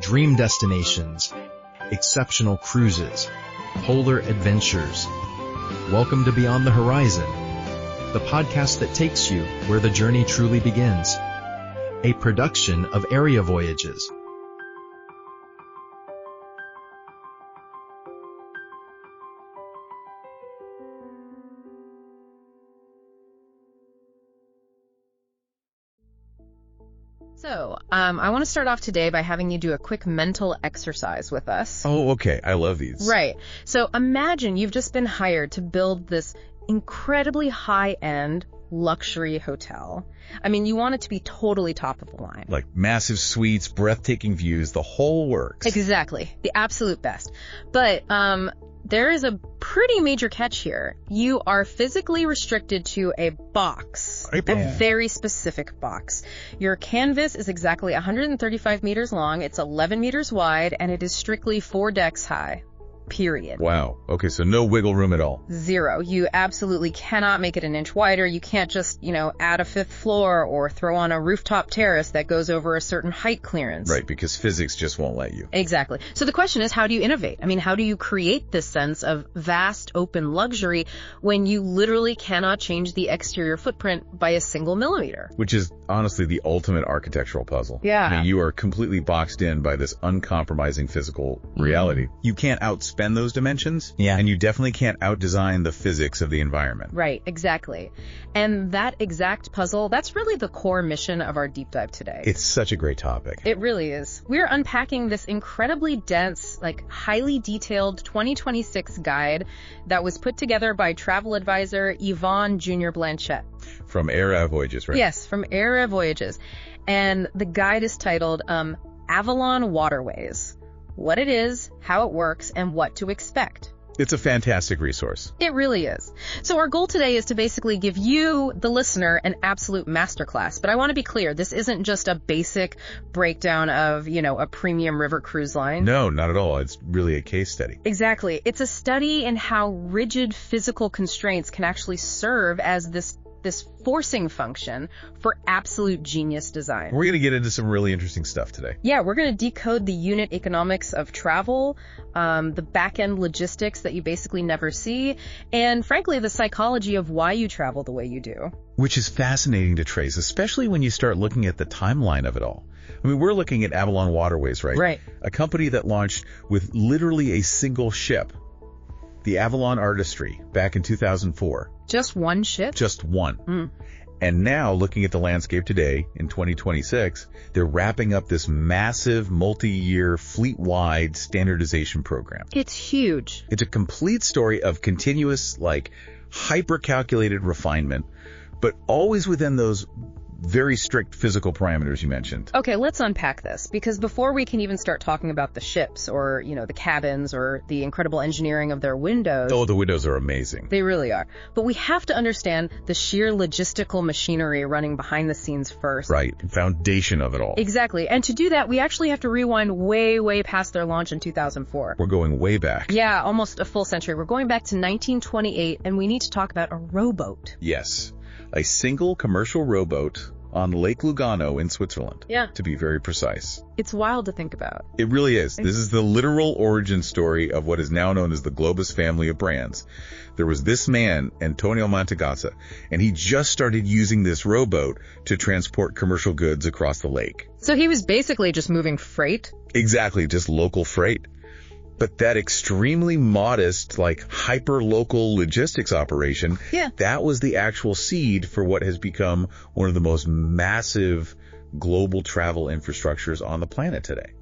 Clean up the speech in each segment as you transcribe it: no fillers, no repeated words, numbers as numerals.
dream destinations, exceptional cruises, polar adventures. Welcome to Beyond the Horizon, the podcast that takes you where the journey truly begins. A production of Area Voyages. So, I want to start off today by having you do a quick mental exercise with us. Oh, okay. I love these. Right. So imagine you've just been hired to build this incredibly high-end luxury hotel. I mean, you want it to be totally top of the line. Like massive suites, breathtaking views, the whole works. Exactly. The absolute best. But there is a pretty major catch here. You are physically restricted to a box, a very specific box. Your canvas is exactly 135 meters long, it's 11 meters wide, and it is strictly 4 decks high. Period. Wow. Okay, so no wiggle room at all. Zero. You absolutely cannot make it an inch wider. You can't just, add a 5th floor or throw on a rooftop terrace that goes over a certain height clearance. Right, because physics just won't let you. Exactly. So the question is, how do you innovate? I mean, how do you create this sense of vast open luxury when you literally cannot change the exterior footprint by a single millimeter? Which is honestly the ultimate architectural puzzle. Yeah. I mean, you are completely boxed in by this uncompromising physical reality. You can't outspend those dimensions, and you definitely can't outdesign the physics of the environment. Right, exactly. And that exact puzzle, that's really the core mission of our deep dive today. It's such a great topic. It really is. We're unpacking this incredibly dense, highly detailed 2026 guide that was put together by travel advisor Yvonne Jr. Blanchette. From Area Voyages, right? Yes, from Area Voyages. And the guide is titled Avalon Waterways. What it is, how it works, and what to expect. It's a fantastic resource. It really is. So our goal today is to basically give you, the listener, an absolute masterclass. But I want to be clear, this isn't just a basic breakdown of, a premium river cruise line. No, not at all. It's really a case study. Exactly. It's a study in how rigid physical constraints can actually serve as this forcing function for absolute genius design. We're going to get into some really interesting stuff today. Yeah, we're going to decode the unit economics of travel, the back-end logistics that you basically never see, and frankly, the psychology of why you travel the way you do. Which is fascinating to trace, especially when you start looking at the timeline of it all. I mean, we're looking at Avalon Waterways, right? Right. A company that launched with literally a single ship, the Avalon Artistry, back in 2004. Just one ship? Just one. And now, looking at the landscape today, in 2026, they're wrapping up this massive multi-year fleet-wide standardization program. It's huge. It's a complete story of continuous, hyper-calculated refinement, but always within those very strict physical parameters you mentioned. Okay, let's unpack this, because before we can even start talking about the ships or, the cabins or the incredible engineering of their windows. Oh, the windows are amazing. They really are. But we have to understand the sheer logistical machinery running behind the scenes first. Right, foundation of it all. Exactly. And to do that, we actually have to rewind way, way past their launch in 2004. We're going way back. Yeah, almost a full century. We're going back to 1928, and we need to talk about a rowboat. Yes. A single commercial rowboat on Lake Lugano in Switzerland. Yeah. To be very precise. It's wild to think about. It really is. This is the literal origin story of what is now known as the Globus family of brands. There was this man, Antonio Mantegazza, and he just started using this rowboat to transport commercial goods across the lake. So he was basically just moving freight? Exactly, just local freight. But that extremely modest, hyper-local logistics operation, that was the actual seed for what has become one of the most massive global travel infrastructures on the planet today.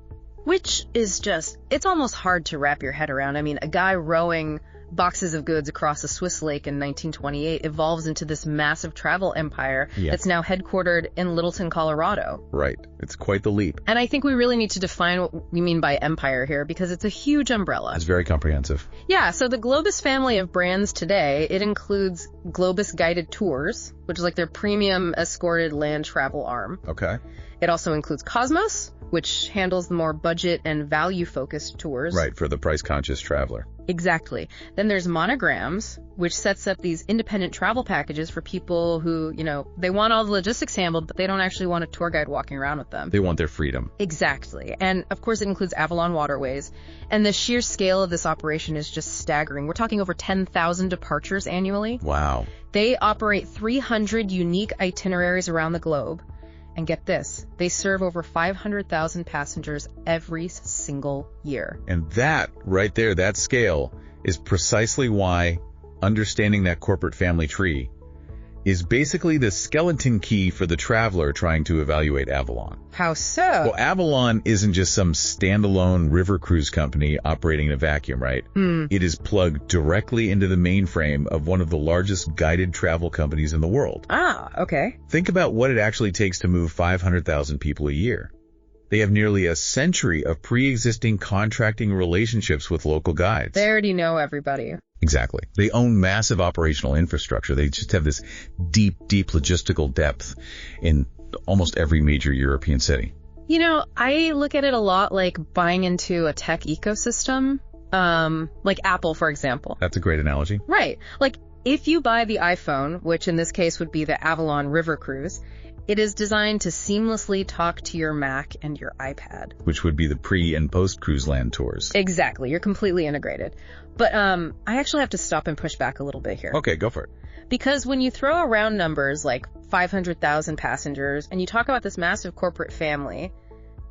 Which is it's almost hard to wrap your head around. I mean, a guy rowing boxes of goods across a Swiss lake in 1928 evolves into this massive travel empire that's now headquartered in Littleton, Colorado. Right. It's quite the leap. And I think we really need to define what we mean by empire here, because it's a huge umbrella. It's very comprehensive. Yeah, so the Globus family of brands today, it includes Globus Guided Tours, which is their premium escorted land travel arm. Okay. It also includes Cosmos, which handles the more budget and value-focused tours. Right, for the price-conscious traveler. Exactly. Then there's monograms, which sets up these independent travel packages for people who, they want all the logistics handled, but they don't actually want a tour guide walking around with them. They want their freedom. Exactly. And of course it includes Avalon Waterways. And the sheer scale of this operation is just staggering. We're talking over 10,000 departures annually. Wow. They operate 300 unique itineraries around the globe. And get this, they serve over 500,000 passengers every single year. And that right there, that scale, is precisely why understanding that corporate family tree is basically the skeleton key for the traveler trying to evaluate Avalon. How so? Well, Avalon isn't just some standalone river cruise company operating in a vacuum, right? It is plugged directly into the mainframe of one of the largest guided travel companies in the world. Ah, okay. Think about what it actually takes to move 500,000 people a year. They have nearly a century of pre-existing contracting relationships with local guides. They already know everybody. Exactly. They own massive operational infrastructure. They just have this deep logistical depth in almost every major European city. I look at it a lot like buying into a tech ecosystem, like Apple, for example. That's a great analogy. Right. Like, if you buy the iPhone, which in this case would be the Avalon River Cruise, it is designed to seamlessly talk to your Mac and your iPad. Which would be the pre- and post-cruise land tours. Exactly. You're completely integrated. But I actually have to stop and push back a little bit here. Okay, go for it. Because when you throw around numbers like 500,000 passengers and you talk about this massive corporate family,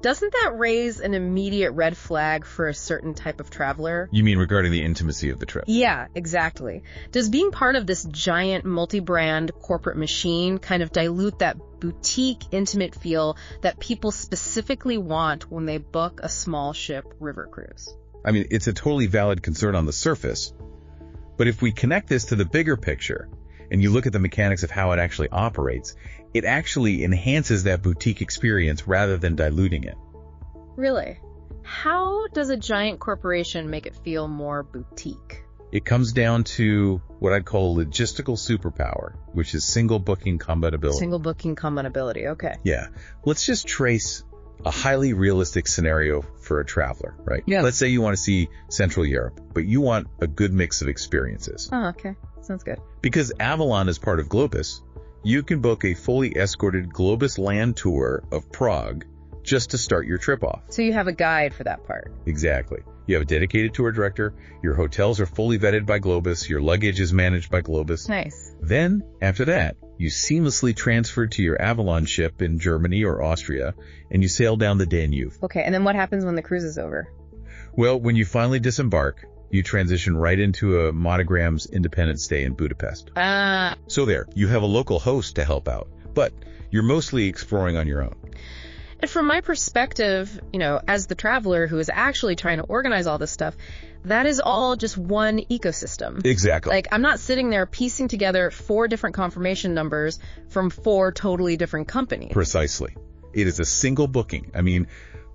doesn't that raise an immediate red flag for a certain type of traveler? You mean regarding the intimacy of the trip? Yeah, exactly. Does being part of this giant multi-brand corporate machine kind of dilute that boutique, intimate feel that people specifically want when they book a small ship river cruise? I mean, it's a totally valid concern on the surface. But if we connect this to the bigger picture, and you look at the mechanics of how it actually operates, it actually enhances that boutique experience rather than diluting it. Really? How does a giant corporation make it feel more boutique? It comes down to what I'd call logistical superpower, which is single booking compatibility. Single booking compatibility, okay. Yeah. Let's just trace a highly realistic scenario for a traveler, right? Yeah. Let's say you want to see Central Europe, but you want a good mix of experiences. Oh, okay. Sounds good. Because Avalon is part of Globus, you can book a fully escorted Globus land tour of Prague just to start your trip off. So you have a guide for that part. Exactly. You have a dedicated tour director, your hotels are fully vetted by Globus, your luggage is managed by Globus. Nice. Then, after that, you seamlessly transfer to your Avalon ship in Germany or Austria, and you sail down the Danube. Okay, and then what happens when the cruise is over? Well, when you finally disembark, you transition right into a monogram's independent stay in Budapest. So there, you have a local host to help out, but you're mostly exploring on your own. And from my perspective, as the traveler who is actually trying to organize all this stuff, that is all just one ecosystem. Exactly. Like, I'm not sitting there piecing together 4 different confirmation numbers from 4 totally different companies. Precisely. It is a single booking. I mean,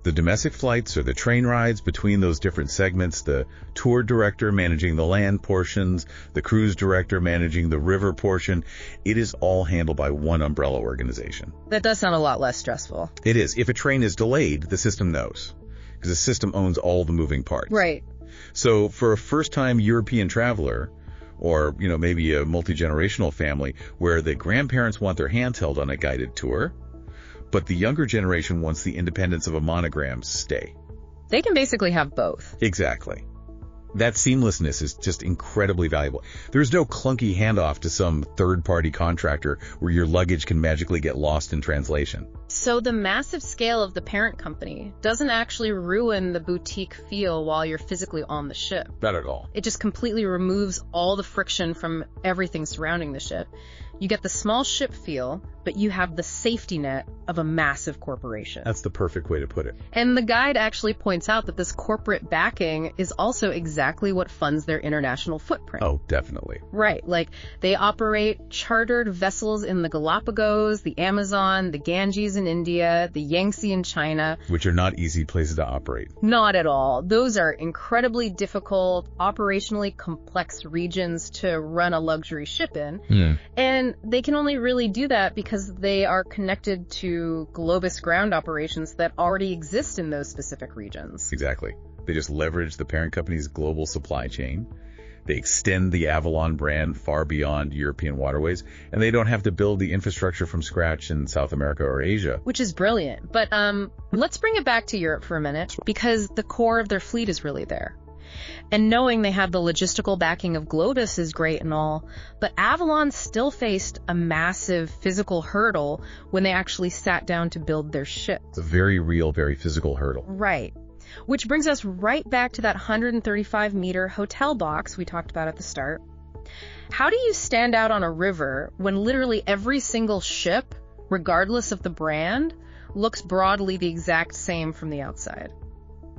the domestic flights or the train rides between those different segments, the tour director managing the land portions, the cruise director managing the river portion, it is all handled by one umbrella organization. That does sound a lot less stressful. It is. If a train is delayed, the system knows, because the system owns all the moving parts. Right. So for a first-time European traveler, or, maybe a multi-generational family where the grandparents want their hands held on a guided tour, but the younger generation wants the independence of a monogram stay. They can basically have both. Exactly. That seamlessness is just incredibly valuable. There's no clunky handoff to some third-party contractor where your luggage can magically get lost in translation. So the massive scale of the parent company doesn't actually ruin the boutique feel while you're physically on the ship. Not at all. It just completely removes all the friction from everything surrounding the ship. You get the small ship feel, but you have the safety net of a massive corporation. That's the perfect way to put it. And the guide actually points out that this corporate backing is also exactly what funds their international footprint. Oh, definitely. Right. Like, they operate chartered vessels in the Galapagos, the Amazon, the Ganges in India, the Yangtze in China. Which are not easy places to operate. Not at all. Those are incredibly difficult, operationally complex regions to run a luxury ship in. Yeah. And they can only really do that because they are connected to Globus ground operations that already exist in those specific regions. Exactly. They just leverage the parent company's global supply chain. They extend the Avalon brand far beyond European waterways, and they don't have to build the infrastructure from scratch in South America or Asia. Which is brilliant. But let's bring it back to Europe for a minute, because the core of their fleet is really there. And knowing they have the logistical backing of Globus is great and all, but Avalon still faced a massive physical hurdle when they actually sat down to build their ship. It's a very real, very physical hurdle. Right. Which brings us right back to that 135-meter hotel box we talked about at the start. How do you stand out on a river when literally every single ship, regardless of the brand, looks broadly the exact same from the outside?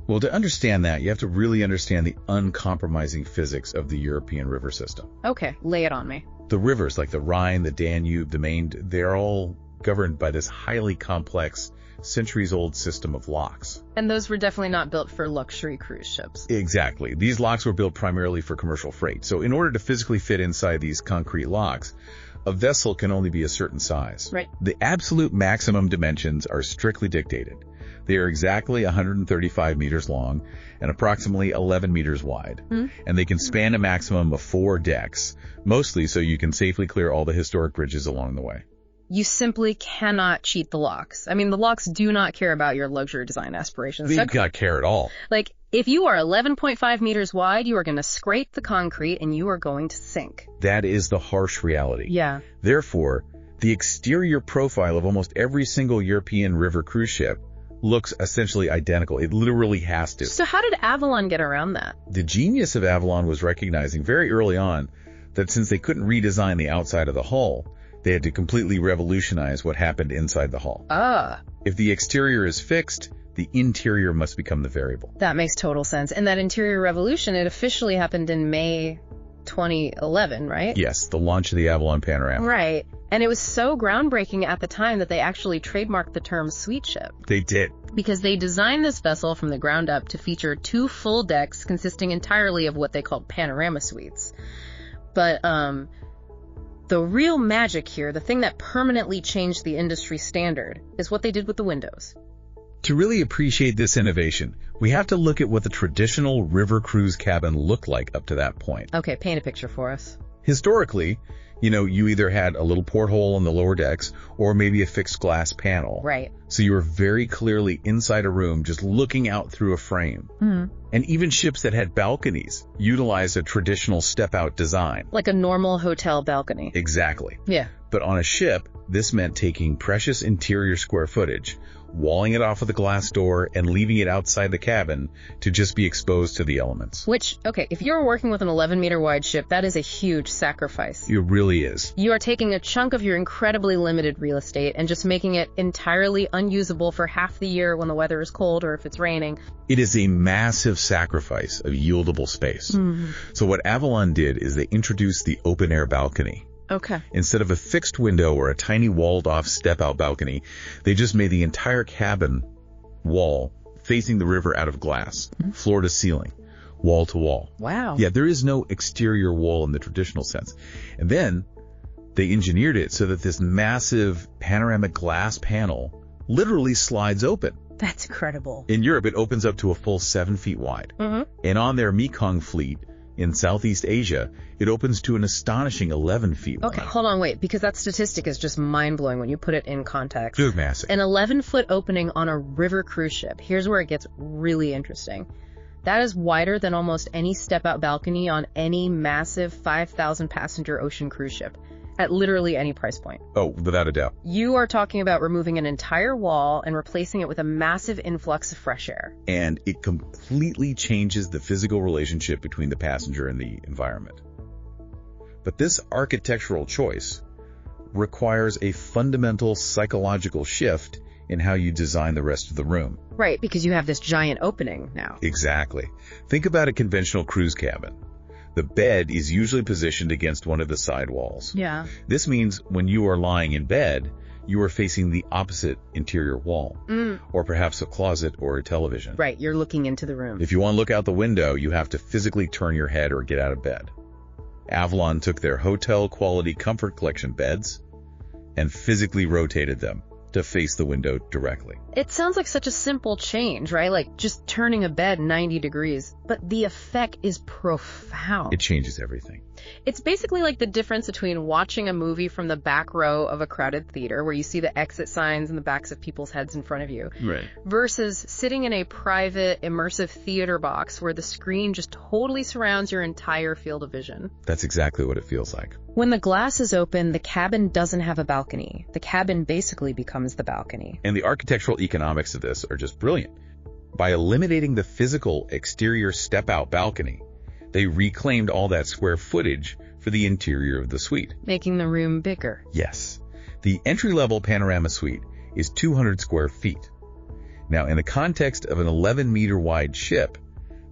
Well, to understand that, you have to really understand the uncompromising physics of the European river system. Okay, lay it on me. The rivers like the Rhine, the Danube, the Main, they're all governed by this highly complex, centuries-old system of locks. And those were definitely not built for luxury cruise ships. Exactly. These locks were built primarily for commercial freight. So in order to physically fit inside these concrete locks, a vessel can only be a certain size. Right. The absolute maximum dimensions are strictly dictated. They are exactly 135 meters long and approximately 11 meters wide. And they can span a maximum of 4 decks, mostly so you can safely clear all the historic bridges along the way. You simply cannot cheat the locks. I mean, the locks do not care about your luxury design aspirations. They do not care at all. Like, if you are 11.5 meters wide, you are going to scrape the concrete and you are going to sink. That is the harsh reality. Yeah. Therefore, the exterior profile of almost every single European river cruise ship looks essentially identical. It literally has to. So how did Avalon get around that? The genius of Avalon was recognizing very early on that since they couldn't redesign the outside of the hull, they had to completely revolutionize what happened inside the hull. If the exterior is fixed, the interior must become the variable. That makes total sense. And that interior revolution, it officially happened in May 2011, right? Yes, the launch of the Avalon Panorama. Right. And it was so groundbreaking at the time that they actually trademarked the term suite ship. They did. Because they designed this vessel from the ground up to feature 2 full decks consisting entirely of what they called panorama suites. But the real magic here, the thing that permanently changed the industry standard, is what they did with the windows. To really appreciate this innovation, we have to look at what the traditional river cruise cabin looked like up to that point. Okay, paint a picture for us. Historically, you either had a little porthole on the lower decks or maybe a fixed glass panel. Right. So you were very clearly inside a room just looking out through a frame. And even ships that had balconies utilized a traditional step-out design. Like a normal hotel balcony. Exactly. Yeah. But on a ship, this meant taking precious interior square footage, walling it off of the glass door, and leaving it outside the cabin to just be exposed to the elements. Which, okay, if you're working with an 11-meter wide ship, that is a huge sacrifice. It really is. You are taking a chunk of your incredibly limited real estate and just making it entirely unusable for half the year when the weather is cold or if it's raining. It is a massive sacrifice of yieldable space. So what Avalon did is they introduced the open-air balcony. Okay. Instead of a fixed window or a tiny walled-off step-out balcony, they just made the entire cabin wall facing the river out of glass, floor to ceiling, wall to wall. Wow. Yeah, there is no exterior wall in the traditional sense. And then they engineered it so that this massive panoramic glass panel literally slides open. That's incredible. In Europe, it opens up to a full 7 feet wide. And on their Mekong fleet, in Southeast Asia, it opens to an astonishing 11 feet wide. Okay, hold on, wait, because that statistic is just mind-blowing when you put it in context. It's massive. An 11-foot opening on a river cruise ship. Here's where it gets really interesting. That is wider than almost any step-out balcony on any massive 5,000-passenger ocean cruise ship, at literally any price point. Oh, without a doubt. You are talking about removing an entire wall and replacing it with a massive influx of fresh air. And it completely changes the physical relationship between the passenger and the environment. But this architectural choice requires a fundamental psychological shift in how you design the rest of the room. Right, because you have this giant opening now. Exactly. Think about a conventional cruise cabin. The bed is usually positioned against one of the side walls. Yeah. This means when you are lying in bed, you are facing the opposite interior wall, or perhaps a closet or a television. Right, you're looking into the room. If you want to look out the window, you have to physically turn your head or get out of bed. Avalon took their hotel quality comfort collection beds and physically rotated them to face the window directly. It sounds like such a simple change, right? Like just turning a bed 90 degrees, but the effect is profound. It changes everything. It's basically like the difference between watching a movie from the back row of a crowded theater where you see the exit signs in the backs of people's heads in front of you, right, versus sitting in a private, immersive theater box where the screen just totally surrounds your entire field of vision. That's exactly what it feels like. When the glass is open, the cabin doesn't have a balcony. The cabin basically becomes the balcony. And the architectural economics of this are just brilliant. By eliminating the physical exterior step-out balcony, they reclaimed all that square footage for the interior of the suite, making the room bigger. Yes. The entry-level panorama suite is 200 square feet. Now, in the context of an 11-meter wide ship,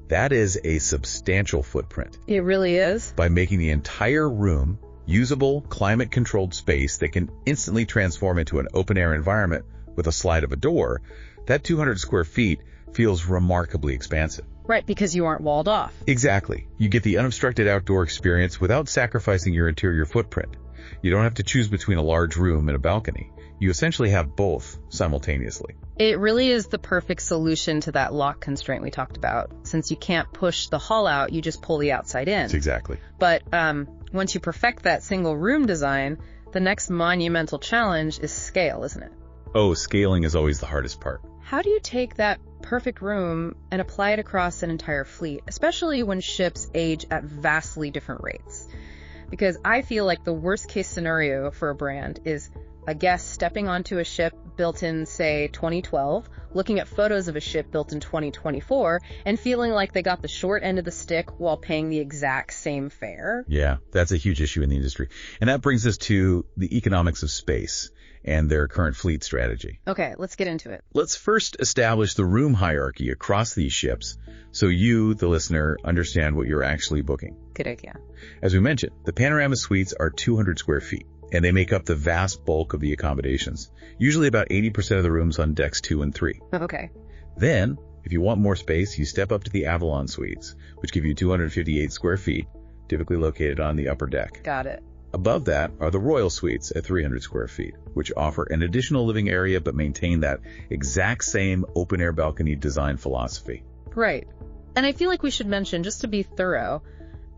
that is a substantial footprint. It really is. By making the entire room usable, climate-controlled space that can instantly transform into an open-air environment with a slide of a door, that 200 square feet feels remarkably expansive. Right, because you aren't walled off. Exactly. You get the unobstructed outdoor experience without sacrificing your interior footprint. You don't have to choose between a large room and a balcony. You essentially have both simultaneously. It really is the perfect solution to that lock constraint we talked about. Since you can't push the hull out, you just pull the outside in. Exactly. But once you perfect that single room design, the next monumental challenge is scale, isn't it? Oh, scaling is always the hardest part. How do you take that perfect room and apply it across an entire fleet, especially when ships age at vastly different rates? Because I feel like the worst case scenario for a brand is a guest stepping onto a ship built in, say, 2012, looking at photos of a ship built in 2024, and feeling like they got the short end of the stick while paying the exact same fare. Yeah, that's a huge issue in the industry. And that brings us to the economics of space and their current fleet strategy. Okay, let's get into it. Let's first establish the room hierarchy across these ships so you, the listener, understand what you're actually booking. Good idea. As we mentioned, the panorama suites are 200 square feet, and they make up the vast bulk of the accommodations, usually about 80% of the rooms on decks 2 and 3. Okay. Then, if you want more space, you step up to the Avalon suites, which give you 258 square feet, typically located on the upper deck. Got it. Above that are the Royal Suites at 300 square feet, which offer an additional living area but maintain that exact same open-air balcony design philosophy. Right. And I feel like we should mention, just to be thorough,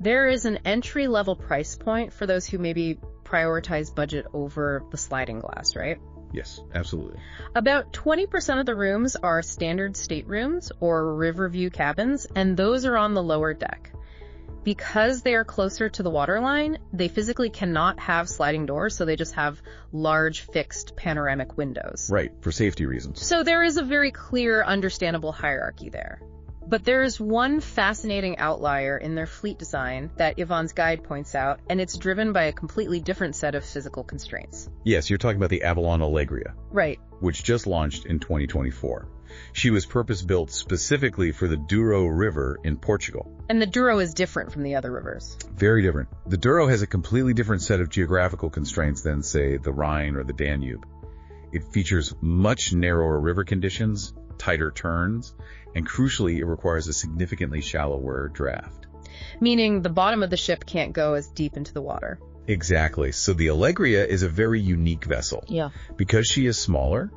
there is an entry-level price point for those who maybe prioritize budget over the sliding glass, right? Yes, absolutely. About 20% of the rooms are standard staterooms or riverview cabins, and those are on the lower deck. Because they are closer to the waterline, they physically cannot have sliding doors, so they just have large fixed panoramic windows. Right, for safety reasons. So there is a very clear, understandable hierarchy there. But there is one fascinating outlier in their fleet design that Yvonne's guide points out, and it's driven by a completely different set of physical constraints. Yes, you're talking about the Avalon Alegria. Right. Which just launched in 2024. She was purpose-built specifically for the Douro River in Portugal. And the Douro is different from the other rivers. Very different. The Douro has a completely different set of geographical constraints than, say, the Rhine or the Danube. It features much narrower river conditions, tighter turns, and crucially, it requires a significantly shallower draft. Meaning the bottom of the ship can't go as deep into the water. Exactly. So the Alegria is a very unique vessel. Yeah. Because she is smaller,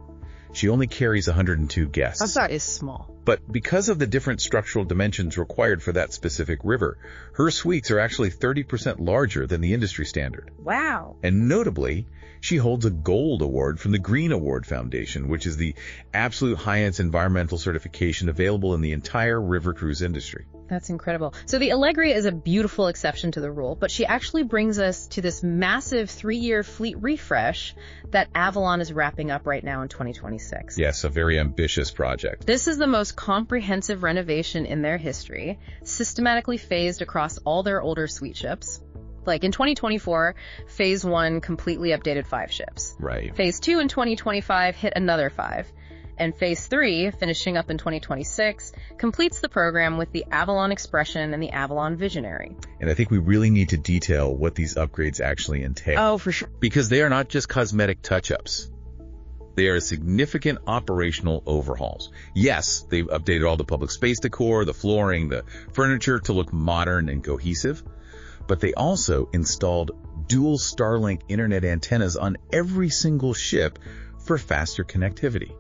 she only carries 102 guests. That is small. But because of the different structural dimensions required for that specific river, her suites are actually 30% larger than the industry standard. Wow. And notably, she holds a gold award from the Green Award Foundation, which is the absolute highest environmental certification available in the entire river cruise industry. That's incredible. So the Alegria is a beautiful exception to the rule, but she actually brings us to this massive 3-year fleet refresh that Avalon is wrapping up right now in 2026. Yes, a very ambitious project. This is the most comprehensive renovation in their history, systematically phased across all their older suite ships. Like in 2024, Phase 1 completely updated 5 ships. Right. Phase 2 in 2025 hit another 5. And Phase 3, finishing up in 2026, completes the program with the Avalon Expression and the Avalon Visionary. And I think we really need to detail what these upgrades actually entail. Oh, for sure. Because they are not just cosmetic touch-ups. They are significant operational overhauls. Yes, they've updated all the public space decor, the flooring, the furniture to look modern and cohesive. But they also installed dual Starlink internet antennas on every single ship for faster connectivity.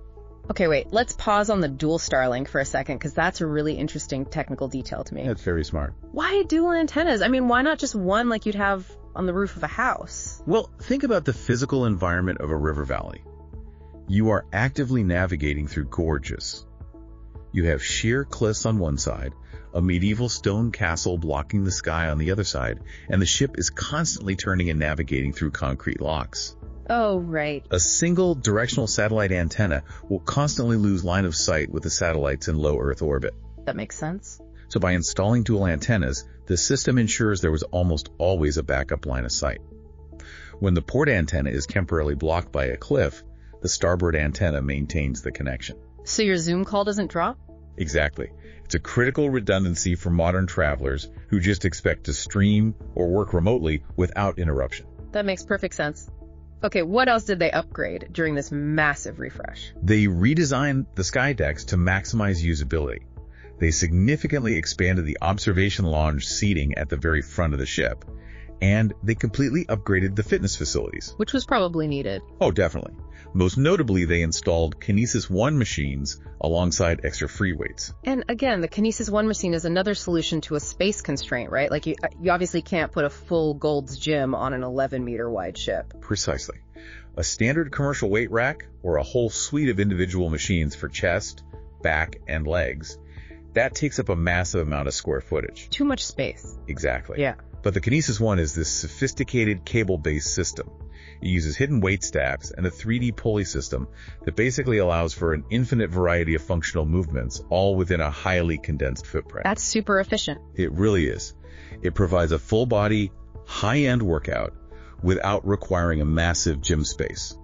Okay, wait, let's pause on the dual Starlink for a second, because that's a really interesting technical detail to me. That's very smart. Why dual antennas? I mean, why not just one like you'd have on the roof of a house? Well, think about the physical environment of a river valley. You are actively navigating through gorges. You have sheer cliffs on one side, a medieval stone castle blocking the sky on the other side, and the ship is constantly turning and navigating through concrete locks. Oh, right. A single directional satellite antenna will constantly lose line of sight with the satellites in low Earth orbit. That makes sense. So by installing dual antennas, the system ensures there was almost always a backup line of sight. When the port antenna is temporarily blocked by a cliff, the starboard antenna maintains the connection. So your Zoom call doesn't drop? Exactly. It's a critical redundancy for modern travelers who just expect to stream or work remotely without interruption. That makes perfect sense. Okay, what else did they upgrade during this massive refresh? They redesigned the sky decks to maximize usability. They significantly expanded the observation lounge seating at the very front of the ship, and they completely upgraded the fitness facilities. Which was probably needed. Oh, definitely. Most notably, they installed Kinesis 1 machines alongside extra free weights. And again, the Kinesis 1 machine is another solution to a space constraint, right? Like you obviously can't put a full Gold's Gym on an 11-meter wide ship. Precisely. A standard commercial weight rack or a whole suite of individual machines for chest, back, and legs, that takes up a massive amount of square footage. Too much space. Exactly. Yeah. But the Kinesis 1 is this sophisticated cable-based system. It uses hidden weight stacks and a 3D pulley system that basically allows for an infinite variety of functional movements, all within a highly condensed footprint. That's super efficient. It really is. It provides a full-body, high-end workout without requiring a massive gym space.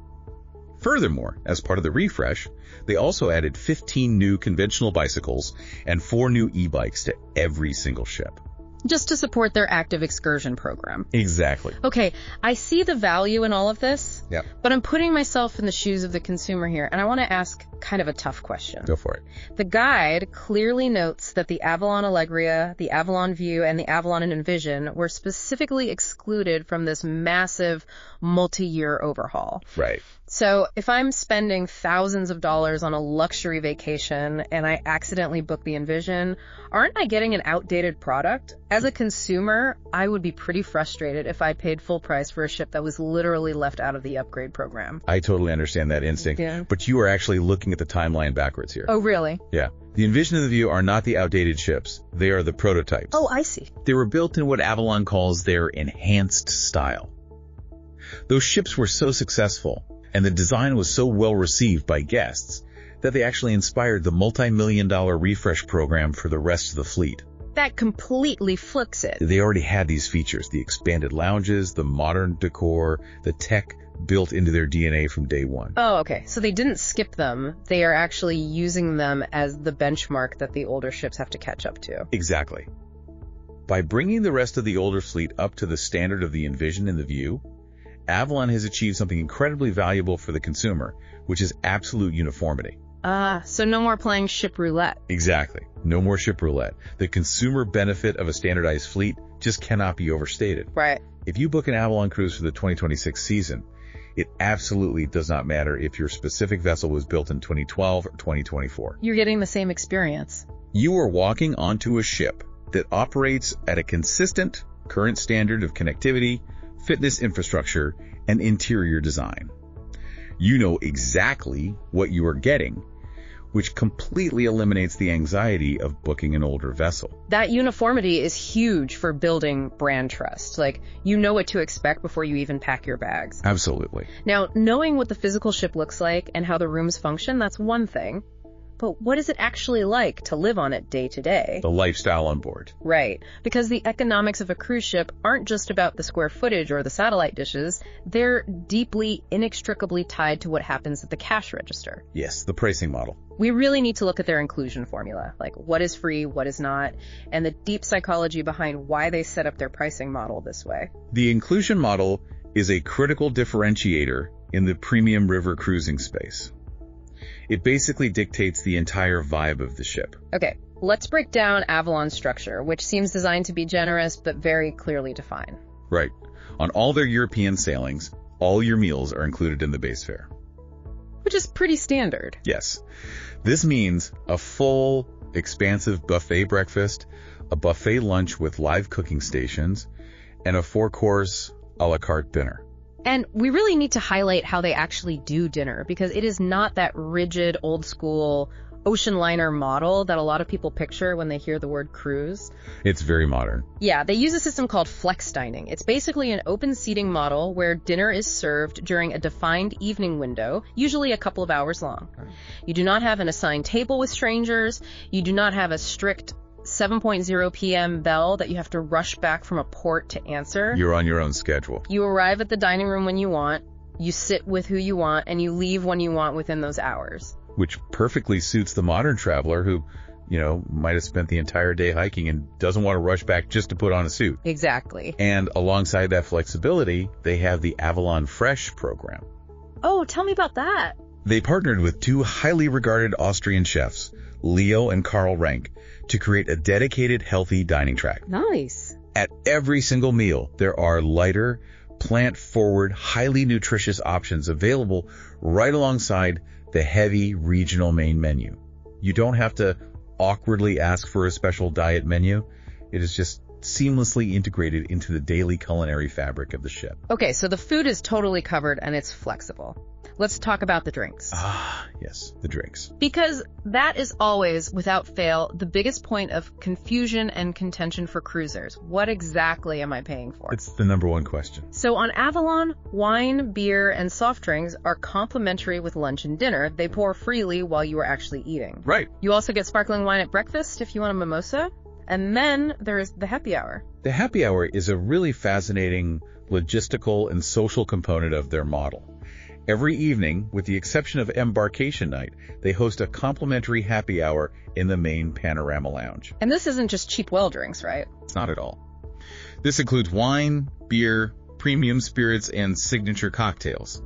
Furthermore, as part of the refresh, they also added 15 new conventional bicycles and 4 new e-bikes to every single ship. Just to support their active excursion program. Exactly. Okay, I see the value in all of this, Yeah. but I'm putting myself in the shoes of the consumer here, and I want to ask kind of a tough question. Go for it. The guide clearly notes that the Avalon Alegria, the Avalon View, and the Avalon Envision were specifically excluded from this massive multi-year overhaul. Right. So if I'm spending thousands of dollars on a luxury vacation and I accidentally book the Envision, aren't I getting an outdated product? As a consumer, I would be pretty frustrated if I paid full price for a ship that was literally left out of the upgrade program. I totally understand that instinct, Yeah. but you are actually looking at the timeline backwards here. Oh, really? Yeah. The Envision and the View are not the outdated ships. They are the prototypes. Oh, I see. They were built in what Avalon calls their enhanced style. Those ships were so successful, and the design was so well received by guests, that they actually inspired the multi-million-dollar refresh program for the rest of the fleet. That completely flips it. They already had these features, the expanded lounges, the modern decor, the tech built into their DNA from day one. Oh, okay. So they didn't skip them. They are actually using them as the benchmark that the older ships have to catch up to. Exactly. By bringing the rest of the older fleet up to the standard of the Envision and the View, Avalon has achieved something incredibly valuable for the consumer, which is absolute uniformity. So no more playing ship roulette. Exactly. No more ship roulette. The consumer benefit of a standardized fleet just cannot be overstated. Right. If you book an Avalon cruise for the 2026 season, it absolutely does not matter if your specific vessel was built in 2012 or 2024. You're getting the same experience. You are walking onto a ship that operates at a consistent, current standard of connectivity, fitness infrastructure, and interior design. You know exactly what you are getting, which completely eliminates the anxiety of booking an older vessel. That uniformity is huge for building brand trust. Like, you know what to expect before you even pack your bags. Absolutely. Now, knowing what the physical ship looks like and how the rooms function, that's one thing. But what is it actually like to live on it day to day? The lifestyle on board. Right. Because the economics of a cruise ship aren't just about the square footage or the satellite dishes. They're deeply, inextricably tied to what happens at the cash register. Yes, the pricing model. We really need to look at their inclusion formula, like what is free, what is not, and the deep psychology behind why they set up their pricing model this way. The inclusion model is a critical differentiator in the premium river cruising space. It basically dictates the entire vibe of the ship. Okay, let's break down Avalon's structure, which seems designed to be generous but very clearly defined. Right. On all their European sailings, all your meals are included in the base fare. which is pretty standard. Yes. This means a full, expansive buffet breakfast, a buffet lunch with live cooking stations, and a 4-course a la carte dinner. And we really need to highlight how they actually do dinner, because it is not that rigid, old-school ocean liner model that a lot of people picture when they hear the word cruise. It's very modern. Yeah, they use a system called flex dining. It's basically an open seating model where dinner is served during a defined evening window, usually a couple of hours long. You do not have an assigned table with strangers. You do not have a strict 7:00 p.m. bell that you have to rush back from a port to answer. You're on your own schedule. You arrive at the dining room when you want, you sit with who you want, and you leave when you want within those hours. Which perfectly suits the modern traveler who, might have spent the entire day hiking and doesn't want to rush back just to put on a suit. Exactly. And alongside that flexibility, they have the Avalon Fresh program. Oh, tell me about that. They partnered with 2 highly regarded Austrian chefs, Leo and Karl Renk, to create a dedicated healthy dining track. Nice. At every single meal, there are lighter, plant-forward, highly nutritious options available right alongside the heavy regional main menu. You don't have to awkwardly ask for a special diet menu. It is just seamlessly integrated into the daily culinary fabric of the ship. Okay, so the food is totally covered and it's flexible. Let's talk about the drinks. Yes, the drinks. Because that is always, without fail, the biggest point of confusion and contention for cruisers. What exactly am I paying for? It's the number one question. So on Avalon, wine, beer, and soft drinks are complimentary with lunch and dinner. They pour freely while you are actually eating. Right. You also get sparkling wine at breakfast if you want a mimosa. And then there is the happy hour. The happy hour is a really fascinating logistical and social component of their model. Every evening, with the exception of embarkation night, they host a complimentary happy hour in the main panorama lounge. And this isn't just cheap well drinks, right? It's not at all. This includes wine, beer, premium spirits, and signature cocktails.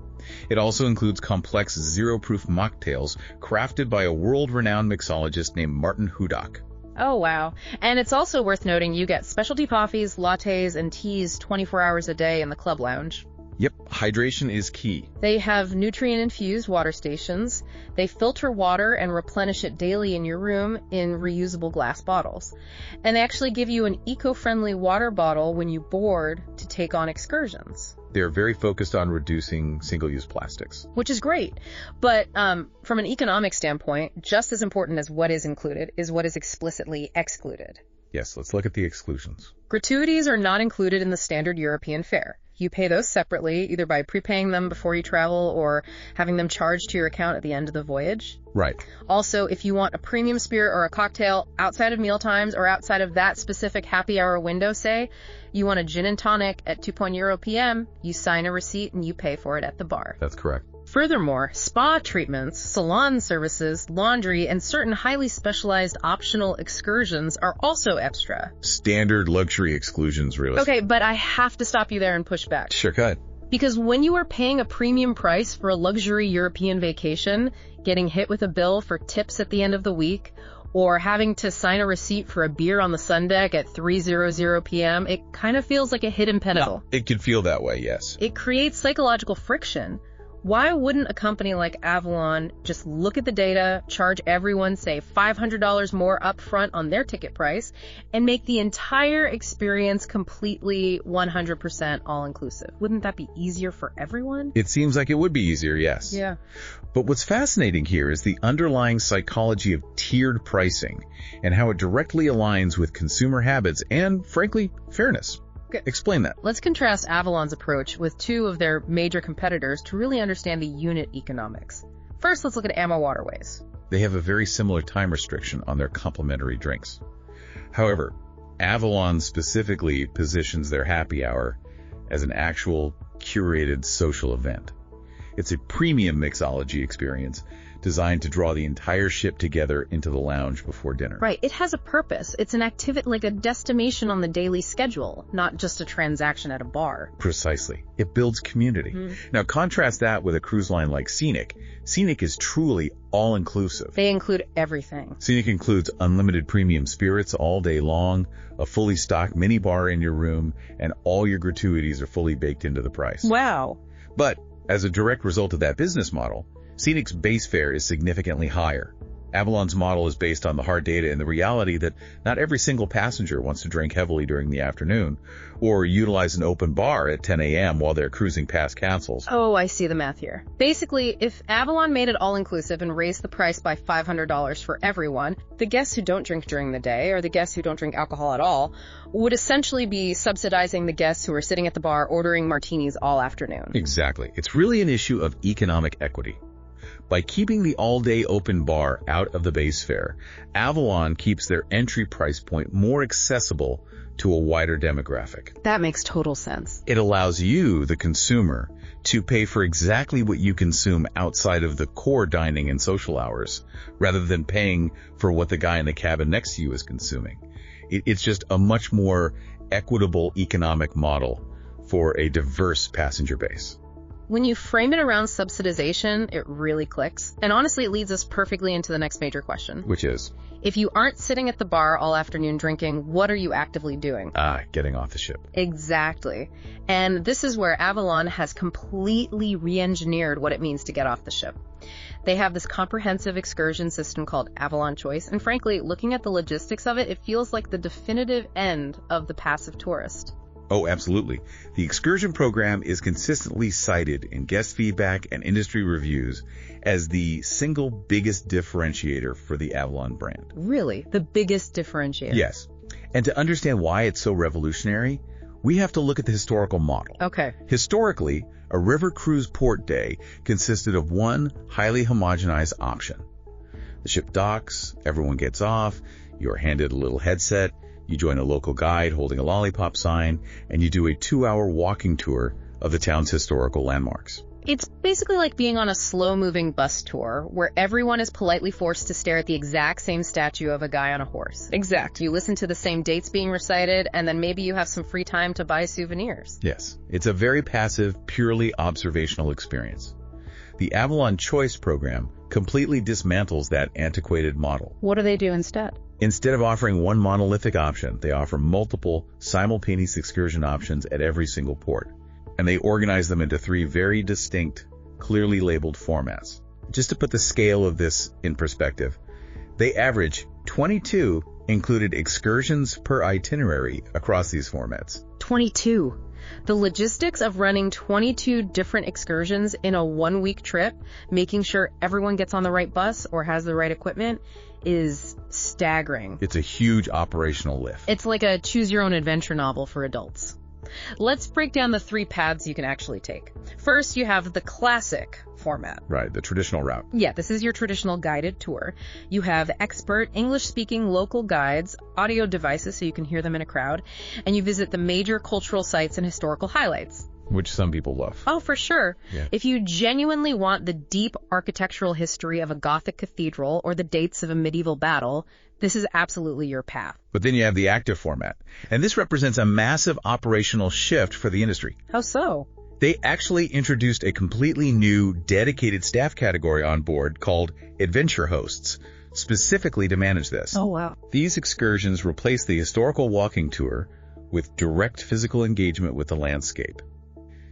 It also includes complex zero-proof mocktails crafted by a world-renowned mixologist named Martin Hudak. Oh, wow. And it's also worth noting you get specialty coffees, lattes, and teas 24 hours a day in the club lounge. Yep, hydration is key. They have nutrient-infused water stations. They filter water and replenish it daily in your room in reusable glass bottles. And they actually give you an eco-friendly water bottle when you board to take on excursions. They're very focused on reducing single-use plastics. Which is great. But from an economic standpoint, just as important as what is included is what is explicitly excluded. Yes, let's look at the exclusions. Gratuities are not included in the standard European fare. You pay those separately, either by prepaying them before you travel or having them charged to your account at the end of the voyage. Right. Also, if you want a premium spirit or a cocktail outside of mealtimes or outside of that specific happy hour window, say, you want a gin and tonic at 2 euro p.m., you sign a receipt and you pay for it at the bar. That's correct. Furthermore, spa treatments, salon services, laundry, and certain highly specialized optional excursions are also extra. Standard luxury exclusions, really. Okay, but I have to stop you there and push back. Sure, go ahead. Because when you are paying a premium price for a luxury European vacation, getting hit with a bill for tips at the end of the week, or having to sign a receipt for a beer on the sun deck at 3:00 p.m., it kind of feels like a hidden pinnacle. It could feel that way, yes. It creates psychological friction. Why wouldn't a company like Avalon just look at the data, charge everyone, say, $500 more upfront on their ticket price, and make the entire experience completely 100% all-inclusive? Wouldn't that be easier for everyone? It seems like it would be easier, yes. Yeah. But what's fascinating here is the underlying psychology of tiered pricing and how it directly aligns with consumer habits and, frankly, fairness. Explain that. Let's contrast Avalon's approach with 2 of their major competitors to really understand the unit economics. First, let's look at Avalon Waterways. They have a very similar time restriction on their complimentary drinks. However, Avalon specifically positions their happy hour as an actual curated social event. It's a premium mixology experience designed to draw the entire ship together into the lounge before dinner. Right. It has a purpose. It's an activity, like a destination on the daily schedule, not just a transaction at a bar. Precisely. It builds community. Now, contrast that with a cruise line like Scenic. Scenic is truly all-inclusive. They include everything. Scenic includes unlimited premium spirits all day long, a fully stocked mini bar in your room, and all your gratuities are fully baked into the price. Wow. But as a direct result of that business model, Scenic's base fare is significantly higher. Avalon's model is based on the hard data and the reality that not every single passenger wants to drink heavily during the afternoon or utilize an open bar at 10 a.m. while they're cruising past castles. Oh, I see the math here. Basically, if Avalon made it all-inclusive and raised the price by $500 for everyone, the guests who don't drink during the day, or the guests who don't drink alcohol at all, would essentially be subsidizing the guests who are sitting at the bar ordering martinis all afternoon. Exactly. It's really an issue of economic equity. By keeping the all-day open bar out of the base fare, Avalon keeps their entry price point more accessible to a wider demographic. That makes total sense. It allows you, the consumer, to pay for exactly what you consume outside of the core dining and social hours, rather than paying for what the guy in the cabin next to you is consuming. It's just a much more equitable economic model for a diverse passenger base. When you frame it around subsidization, it really clicks. And honestly, it leads us perfectly into the next major question. Which is? If you aren't sitting at the bar all afternoon drinking, what are you actively doing? Getting off the ship. Exactly. And this is where Avalon has completely re-engineered what it means to get off the ship. They have this comprehensive excursion system called Avalon Choice, and frankly, looking at the logistics of it, it feels like the definitive end of the passive tourist. Oh, absolutely. The excursion program is consistently cited in guest feedback and industry reviews as the single biggest differentiator for the Avalon brand. Really? The biggest differentiator? Yes. And to understand why it's so revolutionary, we have to look at the historical model. Okay. Historically, a river cruise port day consisted of one highly homogenized option. The ship docks, everyone gets off, you're handed a little headset, you join a local guide holding a lollipop sign, and you do a 2-hour walking tour of the town's historical landmarks. It's basically like being on a slow-moving bus tour where everyone is politely forced to stare at the exact same statue of a guy on a horse. Exact. You listen to the same dates being recited, and then maybe you have some free time to buy souvenirs. Yes, it's a very passive, purely observational experience. The Avalon Choice program completely dismantles that antiquated model. What do they do instead? Instead of offering one monolithic option, they offer multiple simultaneous excursion options at every single port. And they organize them into 3 very distinct, clearly labeled formats. Just to put the scale of this in perspective, they average 22 included excursions per itinerary across these formats. 22. The logistics of running 22 different excursions in a 1-week trip, making sure everyone gets on the right bus or has the right equipment, is staggering. It's a huge operational lift. It's like a choose-your-own-adventure novel for adults. Let's break down the 3 paths you can actually take. First, you have the classic format. Right, the traditional route. Yeah, this is your traditional guided tour. You have expert English-speaking local guides, audio devices so you can hear them in a crowd, and you visit the major cultural sites and historical highlights. Which some people love. Oh, for sure. Yeah. If you genuinely want the deep architectural history of a Gothic cathedral or the dates of a medieval battle, this is absolutely your path. But then you have the active format. And this represents a massive operational shift for the industry. How so? They actually introduced a completely new, dedicated staff category on board called Adventure Hosts, specifically to manage this. Oh, wow. These excursions replace the historical walking tour with direct physical engagement with the landscape.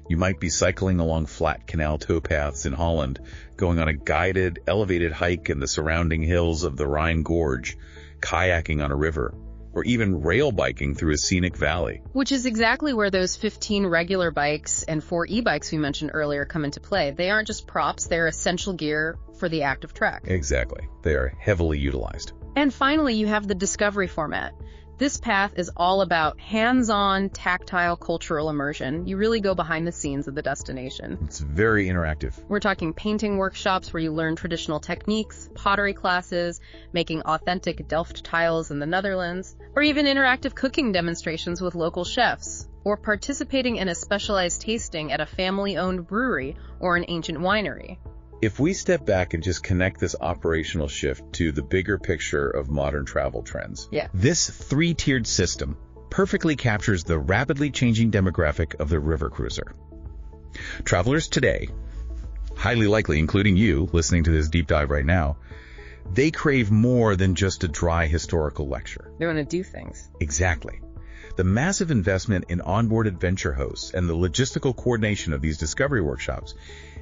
You might be cycling along flat canal towpaths in Holland, going on a guided, elevated hike in the surrounding hills of the Rhine Gorge, kayaking on a river, or even rail biking through a scenic valley. Which is exactly where those 15 regular bikes and 4 e-bikes we mentioned earlier come into play. They aren't just props, they're essential gear for the active track. Exactly. They are heavily utilized. And finally, you have the discovery format. This path is all about hands-on, tactile cultural immersion. You really go behind the scenes of the destination. It's very interactive. We're talking painting workshops where you learn traditional techniques, pottery classes, making authentic Delft tiles in the Netherlands, or even interactive cooking demonstrations with local chefs, or participating in a specialized tasting at a family-owned brewery or an ancient winery. If we step back and just connect this operational shift to the bigger picture of modern travel trends, this 3-tiered system perfectly captures the rapidly changing demographic of the river cruiser. Travelers today, highly likely including you listening to this deep dive right now, they crave more than just a dry historical lecture. They want to do things. Exactly. The massive investment in onboard adventure hosts and the logistical coordination of these discovery workshops,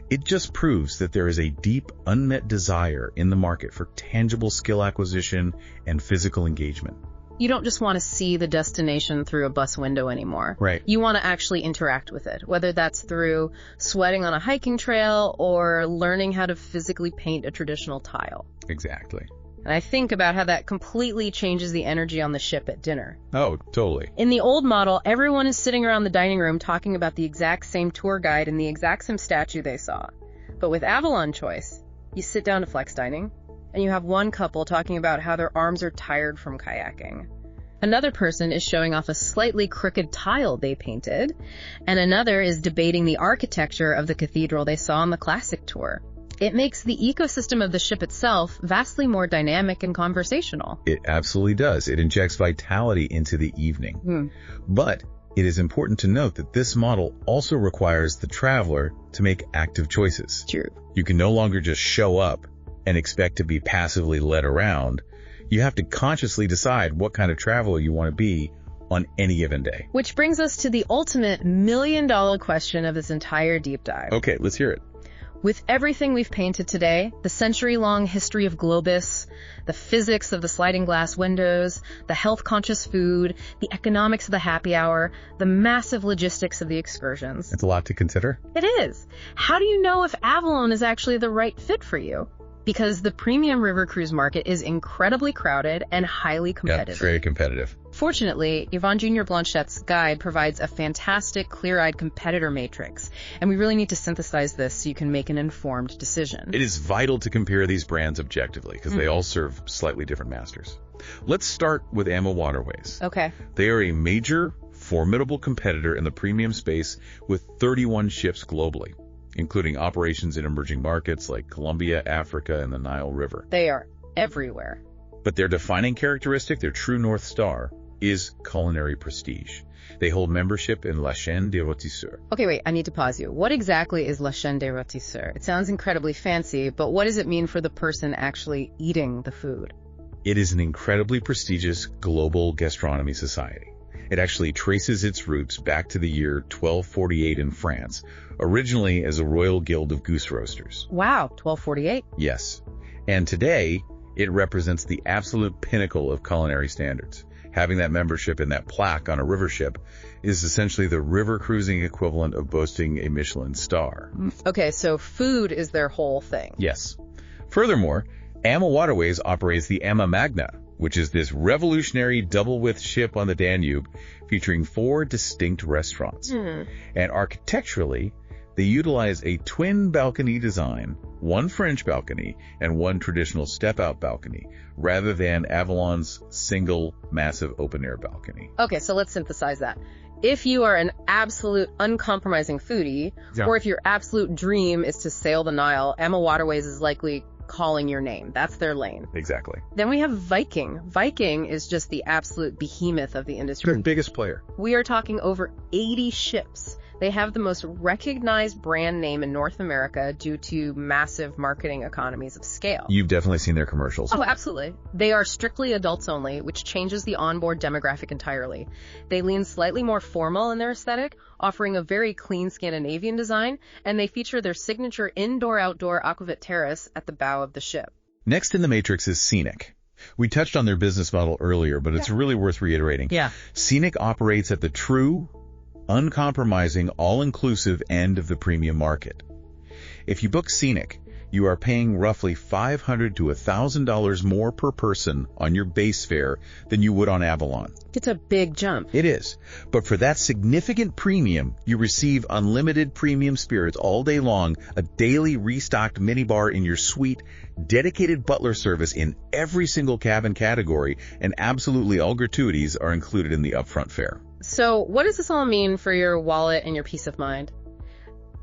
it just proves that there is a deep, unmet desire in the market for tangible skill acquisition and physical engagement. You don't just want to see the destination through a bus window anymore. Right. You want to actually interact with it, whether that's through sweating on a hiking trail or learning how to physically paint a traditional tile. Exactly. And I think about how that completely changes the energy on the ship at dinner. Oh, totally. In the old model, everyone is sitting around the dining room talking about the exact same tour guide and the exact same statue they saw. But with Avalon Choice, you sit down to flex dining, and you have one couple talking about how their arms are tired from kayaking. Another person is showing off a slightly crooked tile they painted, and another is debating the architecture of the cathedral they saw on the classic tour. It makes the ecosystem of the ship itself vastly more dynamic and conversational. It absolutely does. It injects vitality into the evening. But it is important to note that this model also requires the traveler to make active choices. True. You can no longer just show up and expect to be passively led around. You have to consciously decide what kind of traveler you want to be on any given day. Which brings us to the ultimate million-dollar question of this entire deep dive. Okay, let's hear it. With everything we've painted today, the century-long history of Globus, the physics of the sliding glass windows, the health-conscious food, the economics of the happy hour, the massive logistics of the excursions. It's a lot to consider. It is. How do you know if Avalon is actually the right fit for you? Because the premium river cruise market is incredibly crowded and highly competitive. Yeah, very competitive. Fortunately, Yvonne Jr. Blanchette's guide provides a fantastic, clear-eyed competitor matrix, and we really need to synthesize this so you can make an informed decision. It is vital to compare these brands objectively because they all serve slightly different masters. Let's start with Avalon Waterways. Okay. They are a major, formidable competitor in the premium space with 31 ships globally, including operations in emerging markets like Colombia, Africa, and the Nile River. They are everywhere. But their defining characteristic, their true North Star, is culinary prestige. They hold membership in La Chaîne des Rôtisseurs. Okay, wait, I need to pause you. What exactly is La Chaîne des Rôtisseurs? It sounds incredibly fancy, but what does it mean for the person actually eating the food? It is an incredibly prestigious global gastronomy society. It actually traces its roots back to the year 1248 in France, originally as a royal guild of goose roasters. Wow, 1248? Yes. And today, it represents the absolute pinnacle of culinary standards. Having that membership and that plaque on a river ship is essentially the river cruising equivalent of boasting a Michelin star. Okay, so food is their whole thing. Yes. Furthermore, Avalon Waterways operates the Amma Magna, which is this revolutionary double-width ship on the Danube featuring 4 distinct restaurants. And architecturally, they utilize a twin balcony design, 1 French balcony, and 1 traditional step-out balcony, rather than Avalon's single, massive open-air balcony. Okay, so let's synthesize that. If you are an absolute uncompromising foodie, or if your absolute dream is to sail the Nile, Avalon Waterways is likely calling your name. That's their lane. Exactly. Then we have Viking. Viking is just the absolute behemoth of the industry. The biggest player. We are talking over 80 ships. They have the most recognized brand name in North America due to massive marketing economies of scale. You've definitely seen their commercials. Oh, absolutely. They are strictly adults only, which changes the onboard demographic entirely. They lean slightly more formal in their aesthetic, offering a very clean Scandinavian design, and they feature their signature indoor-outdoor aquavit terrace at the bow of the ship. Next in the matrix is Scenic. We touched on their business model earlier, but it's really worth reiterating. Yeah. Scenic operates at the true, uncompromising, all-inclusive end of the premium market. If you book Scenic, you are paying roughly $500 to $1,000 more per person on your base fare than you would on Avalon. It's a big jump. It is. But for that significant premium, you receive unlimited premium spirits all day long, a daily restocked minibar in your suite, dedicated butler service in every single cabin category, and absolutely all gratuities are included in the upfront fare. So what does this all mean for your wallet and your peace of mind?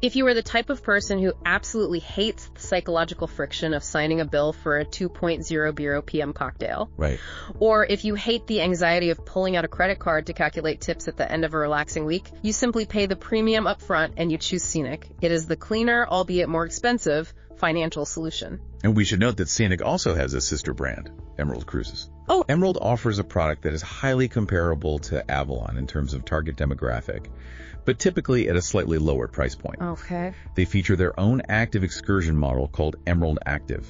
If you are the type of person who absolutely hates the psychological friction of signing a bill for a 2.00 p.m. cocktail, right, or if you hate the anxiety of pulling out a credit card to calculate tips at the end of a relaxing week, you simply pay the premium up front and you choose Scenic. It is the cleaner, albeit more expensive, financial solution. And we should note that Scenic also has a sister brand, Emerald Cruises. Oh, Emerald offers a product that is highly comparable to Avalon in terms of target demographic, but typically at a slightly lower price point. Okay. They feature their own active excursion model called Emerald Active.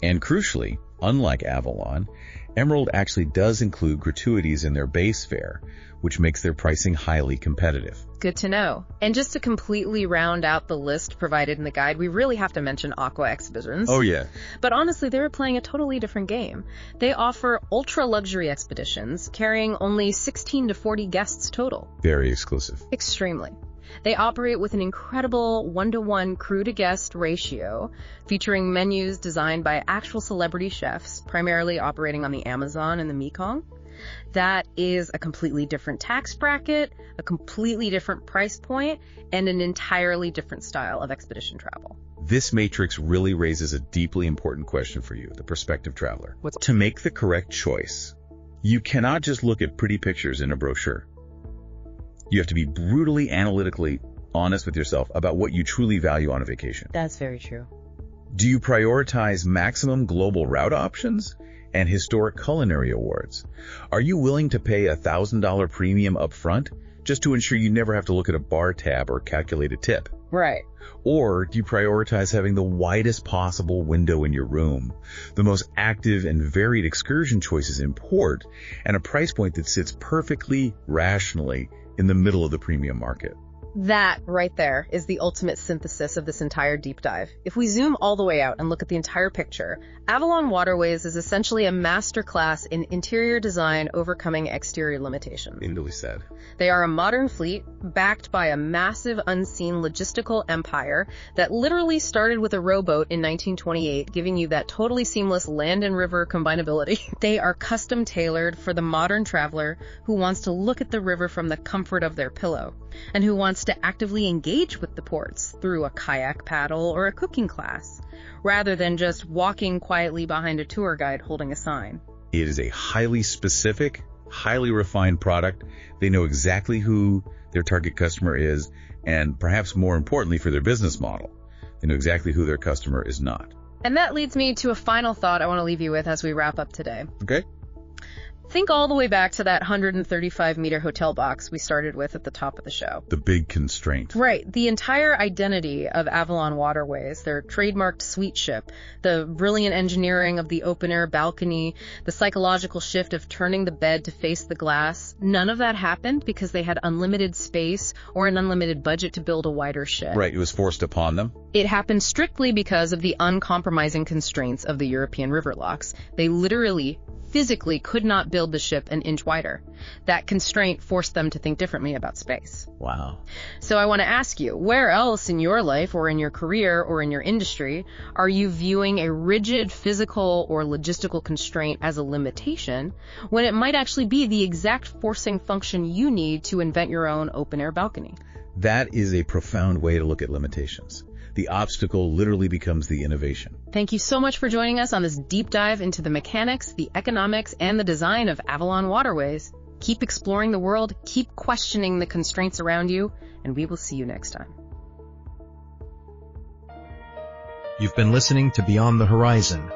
And crucially, unlike Avalon, Emerald actually does include gratuities in their base fare, which makes their pricing highly competitive. Good to know. And just to completely round out the list provided in the guide, we really have to mention Aqua Expeditions. Oh, yeah. But honestly, they were playing a totally different game. They offer ultra-luxury expeditions, carrying only 16 to 40 guests total. Very exclusive. Extremely. They operate with an incredible 1-to-1 crew-to-guest ratio, featuring menus designed by actual celebrity chefs, primarily operating on the Amazon and the Mekong. That is a completely different tax bracket, a completely different price point, and an entirely different style of expedition travel. This matrix really raises a deeply important question for you, the prospective traveler. To make the correct choice, you cannot just look at pretty pictures in a brochure. You have to be brutally analytically honest with yourself about what you truly value on a vacation. That's very true. Do you prioritize maximum global route options and historic culinary awards? Are you willing to pay a $1,000 premium up front just to ensure you never have to look at a bar tab or calculate a tip? Right. Or do you prioritize having the widest possible window in your room, the most active and varied excursion choices in port, and a price point that sits perfectly rationally in the middle of the premium market? That right there is the ultimate synthesis of this entire deep dive. If we zoom all the way out and look at the entire picture, Avalon Waterways is essentially a masterclass in interior design overcoming exterior limitations. Indeed said. They are a modern fleet backed by a massive unseen logistical empire that literally started with a rowboat in 1928, giving you that totally seamless land and river combinability. They are custom tailored for the modern traveler who wants to look at the river from the comfort of their pillow, and who wants to actively engage with the ports through a kayak paddle or a cooking class, rather than just walking quietly behind a tour guide holding a sign. It is a highly specific, highly refined product. They know exactly who their target customer is, and perhaps more importantly for their business model, they know exactly who their customer is not. And that leads me to a final thought I want to leave you with as we wrap up today. Okay. Think all the way back to that 135-meter hotel box we started with at the top of the show. The big constraint. Right. The entire identity of Avalon Waterways, their trademarked suite ship, the brilliant engineering of the open-air balcony, the psychological shift of turning the bed to face the glass, none of that happened because they had unlimited space or an unlimited budget to build a wider ship. Right. It was forced upon them. It happened strictly because of the uncompromising constraints of the European river locks. They literally physically could not build the ship an inch wider. That constraint forced them to think differently about space. Wow. So I want to ask you, where else in your life or in your career or in your industry are you viewing a rigid physical or logistical constraint as a limitation when it might actually be the exact forcing function you need to invent your own open-air balcony? That is a profound way to look at limitations. The obstacle literally becomes the innovation. Thank you so much for joining us on this deep dive into the mechanics, the economics, and the design of Avalon Waterways. Keep exploring the world, keep questioning the constraints around you, and we will see you next time. You've been listening to Beyond the Horizon,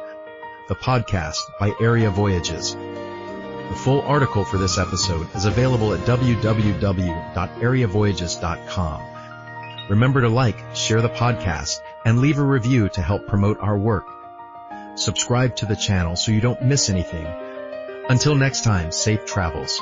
the podcast by Area Voyages. The full article for this episode is available at www.areavoyages.com. Remember to like, share the podcast, and leave a review to help promote our work. Subscribe to the channel so you don't miss anything. Until next time, safe travels.